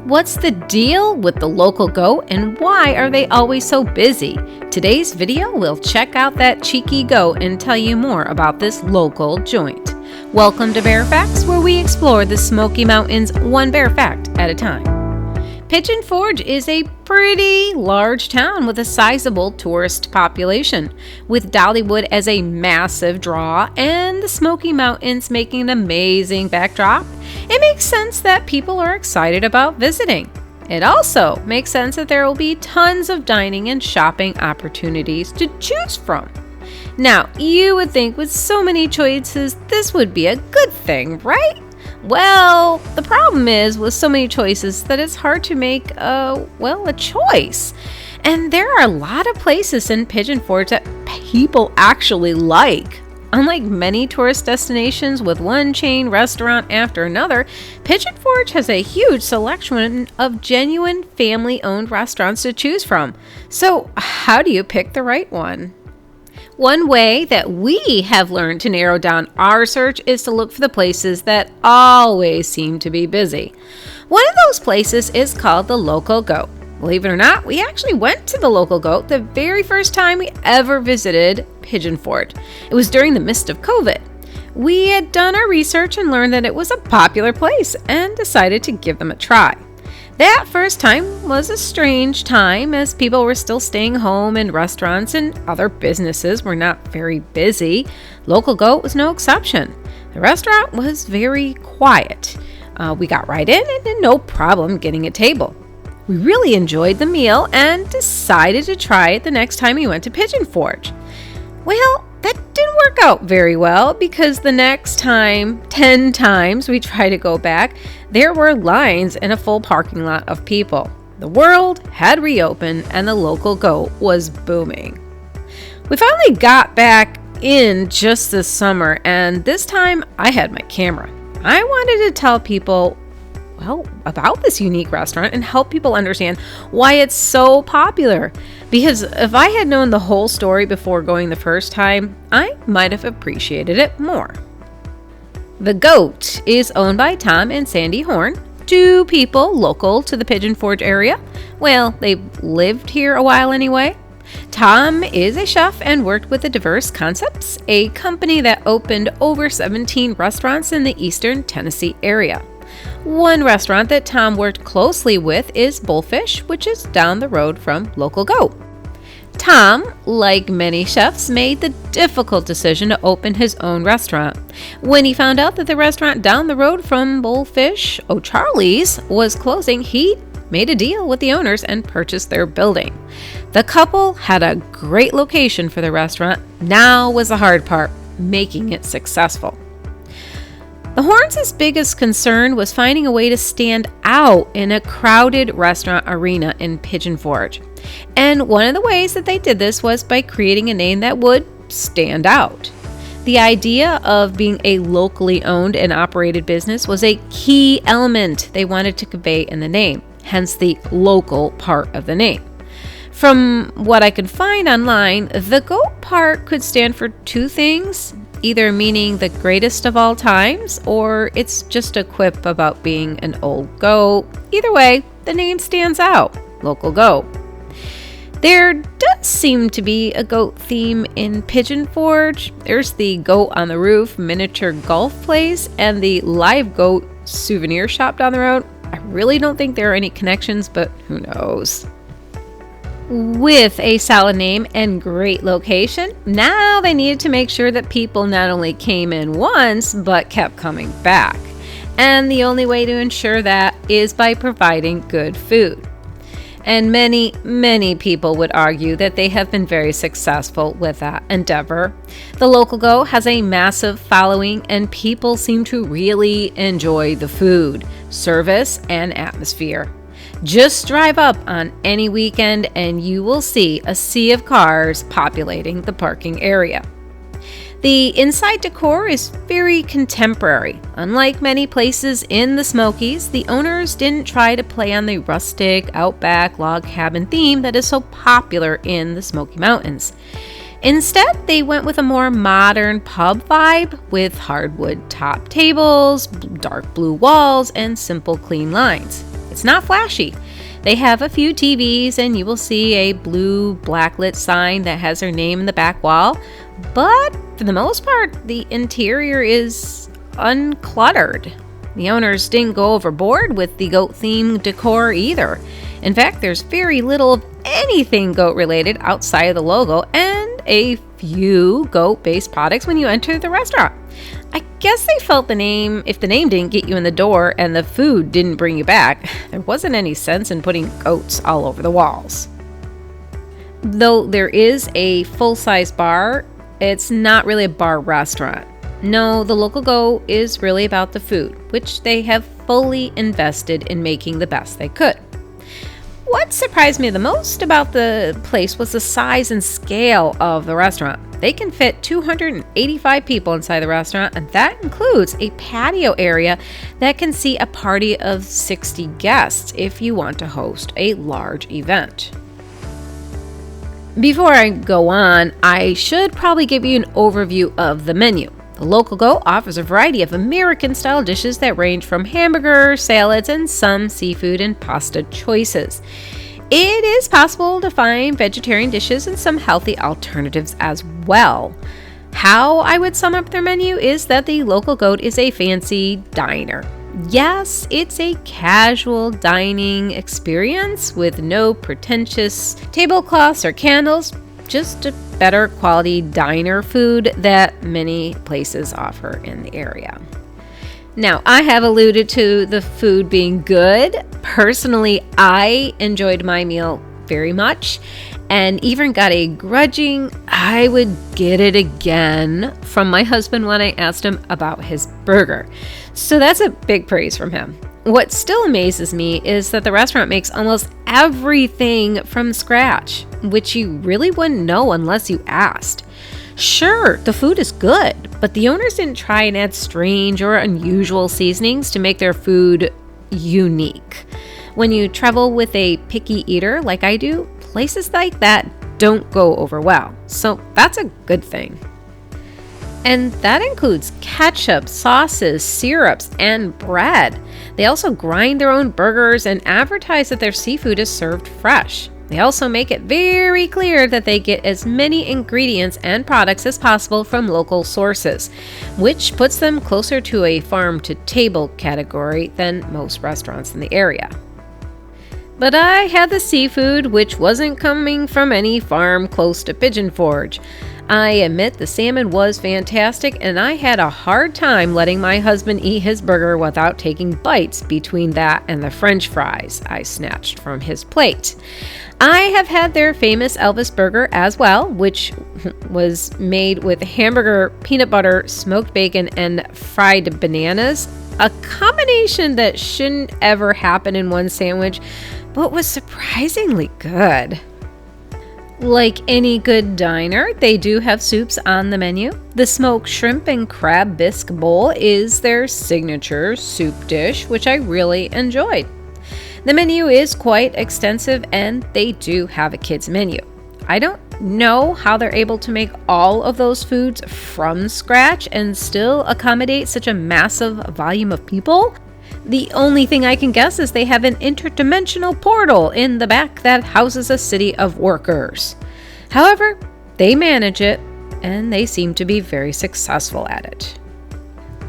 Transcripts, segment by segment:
What's the deal with the local goat and why are they always so busy? Today's video will check out that cheeky goat and tell you more about this local joint. Welcome to Bear Facts, where we explore the Smoky Mountains one bear fact at a time. Pigeon Forge is a pretty large town with a sizable tourist population, with Dollywood as a massive draw and the Smoky Mountains making an amazing backdrop. It makes sense that people are excited about visiting. It also makes sense that there will be tons of dining and shopping opportunities to choose from. Now, you would think with so many choices, this would be a good thing, right? Well, the problem is with so many choices that it's hard to make a choice. And there are a lot of places in Pigeon Forge that people actually like. Unlike many tourist destinations with one chain restaurant after another, Pigeon Forge has a huge selection of genuine family-owned restaurants to choose from. So, how do you pick the right one? One way that we have learned to narrow down our search is to look for the places that always seem to be busy. One of those places is called the Local Goat. Believe it or not, we actually went to the Local Goat the very first time we ever visited Pigeon Forge. It was during the midst of COVID. We had done our research and learned that it was a popular place and decided to give them a try. That first time was a strange time as people were still staying home and restaurants and other businesses were not very busy. Local Goat was no exception. The restaurant was very quiet. We got right in and had no problem getting a table. We really enjoyed the meal and decided to try it the next time we went to Pigeon Forge. Well, that didn't work out very well because the next time, 10 times we tried to go back, there were lines in a full parking lot of people. The world had reopened and the Local Goat was booming. We finally got back in just this summer, and this time I had my camera. I wanted to tell people about this unique restaurant and help people understand why it's so popular. Because if I had known the whole story before going the first time, I might have appreciated it more. The Goat is owned by Tom and Sandy Horn, two people local to the Pigeon Forge area. Well, they've lived here a while anyway. Tom is a chef and worked with the Diverse Concepts, a company that opened over 17 restaurants in the eastern Tennessee area. One restaurant that Tom worked closely with is Bullfish, which is down the road from Local Goat. Tom, like many chefs, made the difficult decision to open his own restaurant. When he found out that the restaurant down the road from Bullfish, O'Charlie's, was closing, he made a deal with the owners and purchased their building. The couple had a great location for the restaurant. Now was the hard part, making it successful. The Horns' biggest concern was finding a way to stand out in a crowded restaurant arena in Pigeon Forge. And one of the ways that they did this was by creating a name that would stand out. The idea of being a locally owned and operated business was a key element they wanted to convey in the name, hence the local part of the name. From what I could find online, the goat part could stand for two things, either meaning the greatest of all times, or it's just a quip about being an old goat. Either way, the name stands out, Local Goat. There does seem to be a goat theme in Pigeon Forge. There's the Goat on the Roof miniature golf place and the Live Goat souvenir shop down the road. I really don't think there are any connections, but who knows. With a solid name and great location, now they needed to make sure that people not only came in once, but kept coming back. And the only way to ensure that is by providing good food. And many people would argue that they have been very successful with that endeavor. The Local Goat has a massive following and people seem to really enjoy the food, service, and atmosphere. Just drive up on any weekend and you will see a sea of cars populating the parking area. The inside decor is very contemporary. Unlike many places in the Smokies, the owners didn't try to play on the rustic, outback, log cabin theme that is so popular in the Smoky Mountains. Instead, they went with a more modern pub vibe with hardwood top tables, dark blue walls, and simple clean lines. It's not flashy. They have a few TVs, and you will see a blue blacklit sign that has their name in the back wall. But for the most part, the interior is uncluttered. The owners didn't go overboard with the goat-themed decor either. In fact, there's very little of anything goat-related outside of the logo and a few goat-based products when you enter the restaurant. I guess they felt if the name didn't get you in the door and the food didn't bring you back, there wasn't any sense in putting goats all over the walls. Though there is a full-size bar, it's not really a bar restaurant. No, the local go is really about the food, which they have fully invested in making the best they could. What surprised me the most about the place was the size and scale of the restaurant. They can fit 285 people inside the restaurant, and that includes a patio area that can seat a party of 60 guests if you want to host a large event. Before I go on, I should probably give you an overview of the menu. The Local Go offers a variety of American-style dishes that range from hamburgers, salads, and some seafood and pasta choices. It is possible to find vegetarian dishes and some healthy alternatives as well. How I would sum up their menu is that the Local Goat is a fancy diner. Yes, it's a casual dining experience with no pretentious tablecloths or candles, just a better quality diner food that many places offer in the area. Now, I have alluded to the food being good. Personally, I enjoyed my meal very much and even got a grudging "I would get it again" from my husband when I asked him about his burger. So that's a big praise from him. What still amazes me is that the restaurant makes almost everything from scratch, which you really wouldn't know unless you asked. Sure, the food is good, but the owners didn't try and add strange or unusual seasonings to make their food unique. When you travel with a picky eater like I do, places like that don't go over well, so that's a good thing. And that includes ketchup, sauces, syrups, and bread. They also grind their own burgers and advertise that their seafood is served fresh. They also make it very clear that they get as many ingredients and products as possible from local sources, which puts them closer to a farm-to-table category than most restaurants in the area. But I had the seafood, which wasn't coming from any farm close to Pigeon Forge. I admit the salmon was fantastic, and I had a hard time letting my husband eat his burger without taking bites between that and the French fries I snatched from his plate. I have had their famous Elvis burger as well, which was made with hamburger, peanut butter, smoked bacon, and fried bananas. A combination that shouldn't ever happen in one sandwich, but was surprisingly good. Like any good diner, they do have soups on the menu. The smoked shrimp and crab bisque bowl is their signature soup dish, which I really enjoyed. The menu is quite extensive, and they do have a kids menu. I don't know how they're able to make all of those foods from scratch and still accommodate such a massive volume of people. The only thing I can guess is they have an interdimensional portal in the back that houses a city of workers. However, they manage it, and they seem to be very successful at it.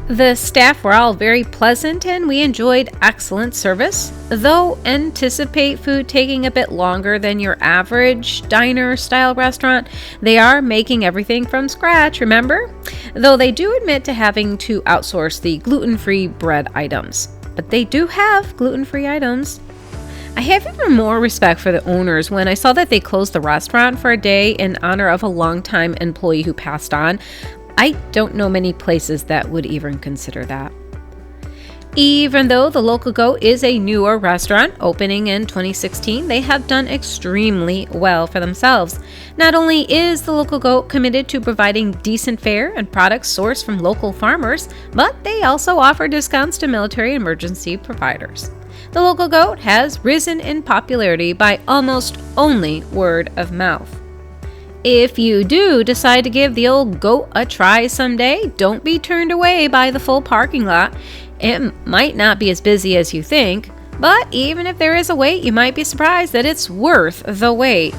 The staff were all very pleasant, and we enjoyed excellent service. Though anticipate food taking a bit longer than your average diner-style restaurant, they are making everything from scratch, remember? Though they do admit to having to outsource the gluten-free bread items. But they do have gluten-free items. I have even more respect for the owners when I saw that they closed the restaurant for a day in honor of a longtime employee who passed on. I don't know many places that would even consider that. Even though the Local Go is a newer restaurant opening in 2016, they have done extremely well for themselves. Not only is the Local Go committed to providing decent fare and products sourced from local farmers, but they also offer discounts to military emergency providers. The Local Goat has risen in popularity by almost only word of mouth. If you do decide to give the old goat a try someday, don't be turned away by the full parking lot. It might not be as busy as you think, But even if there is a wait, you might be surprised that it's worth the wait.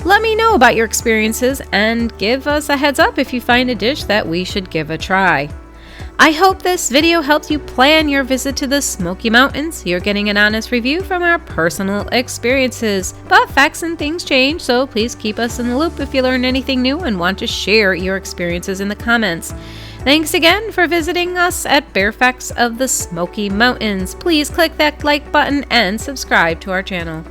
Let me know about your experiences and give us a heads up if you find a dish that we should give a try. I hope this video helped you plan your visit to the Smoky Mountains. You're getting an honest review from our personal experiences. But facts and things change, so please keep us in the loop if you learned anything new and want to share your experiences in the comments. Thanks again for visiting us at Bear Facts of the Smoky Mountains. Please click that like button and subscribe to our channel.